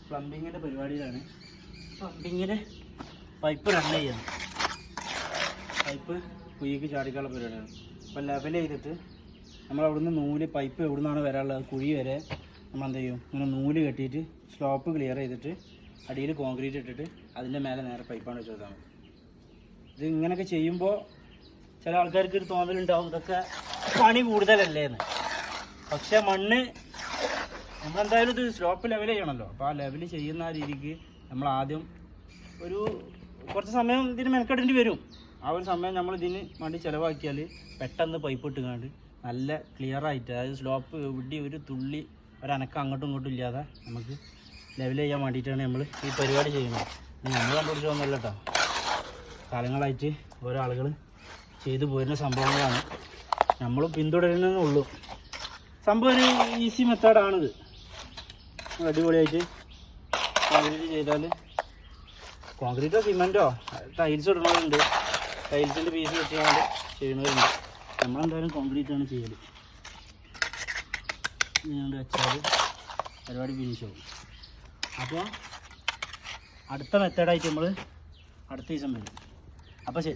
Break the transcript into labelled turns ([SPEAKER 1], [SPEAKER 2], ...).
[SPEAKER 1] പ്ലംബിങ്ങിൻ്റെ പരിപാടിയിലാണ്. പ്ലംബിങ്ങിന് pipe run ചെയ്യണം. Pipe കുഴിക്ക് ചാടിക്കാനുള്ള പരിപാടിയാണ്. അപ്പോൾ ലെവൽ ചെയ്തിട്ട് നമ്മൾ അവിടുന്ന് നൂല് പൈപ്പ് എവിടെ നിന്നാണ് വരാനുള്ളത് കുഴി വരെ നമ്മൾ എന്ത് ചെയ്യും, ഇങ്ങനെ നൂല് കെട്ടിയിട്ട് സ്ലോപ്പ് ക്ലിയർ ചെയ്തിട്ട് അടിയിൽ കോൺക്രീറ്റ് ഇട്ടിട്ട് അതിൻ്റെ മേലെ നേരെ പൈപ്പാണ് വെച്ച് കൊടുത്താൽ മതി. ഇത് ഇങ്ങനെയൊക്കെ ചെയ്യുമ്പോൾ ചില ആൾക്കാർക്ക് ഒരു തോന്നലുണ്ടാവും ഇതൊക്കെ പണി കൂടുതലല്ലേ എന്ന്. പക്ഷേ മണ്ണ് നമ്മളെന്തായാലും ഇത് സ്ലോപ്പ് ലെവൽ ചെയ്യണമല്ലോ. അപ്പോൾ ആ ലെവൽ ചെയ്യുന്ന ആ രീതിക്ക് നമ്മൾ ആദ്യം ഒരു കുറച്ച് സമയം ഇതിന് മെനക്കെടേണ്ടി വരും. ആ ഒരു സമയം നമ്മൾ ഇതിന് വേണ്ടി ചിലവാക്കിയാൽ പെട്ടെന്ന് പൈപ്പ് ഇട്ടുകൊണ്ട് നല്ല ക്ലിയറായിട്ട്, അതായത് സ്ലോപ്പ് എവിടെ ഒരു തുള്ളി ഒരനക്കം അങ്ങോട്ടും ഇങ്ങോട്ടും ഇല്ലാതെ നമുക്ക് ലെവൽ ചെയ്യാൻ വേണ്ടിയിട്ടാണ് നമ്മൾ ഈ പരിപാടി ചെയ്യുന്നത്. നമ്മൾ കണ്ടുപിടിച്ചൊന്നുമല്ല കേട്ടോ, കാലങ്ങളായിട്ട് ഓരോ ആളുകൾ ചെയ്തു പോരുന്ന സംഭവങ്ങളാണ്, നമ്മൾ പിന്തുടരുന്നതേ ഉള്ളൂ. സംഭവം ഒരു ഈസി മെത്തേഡാണിത്. അടിപൊളിയായിട്ട് കോൺക്രീറ്റ് ചെയ്താൽ, കോൺക്രീറ്റോ സിമെൻറ്റോ ടൈൽസ് ഇടുന്നവരുണ്ട്, ടൈൽസിൻ്റെ പീസ് വെച്ചുകൊണ്ട് ചെയ്യുന്നവരുണ്ട്. നമ്മളെന്തായാലും കോൺക്രീറ്റാണ് ചെയ്യൽ. ഇങ്ങനെ വെച്ചാൽ പരിപാടി ഫിനിഷ് ആവും. അപ്പോൾ അടുത്ത മെത്തേഡായിട്ട് നമ്മൾ അടുത്ത ദിവസം വരും. അപ്പോൾ ശരി.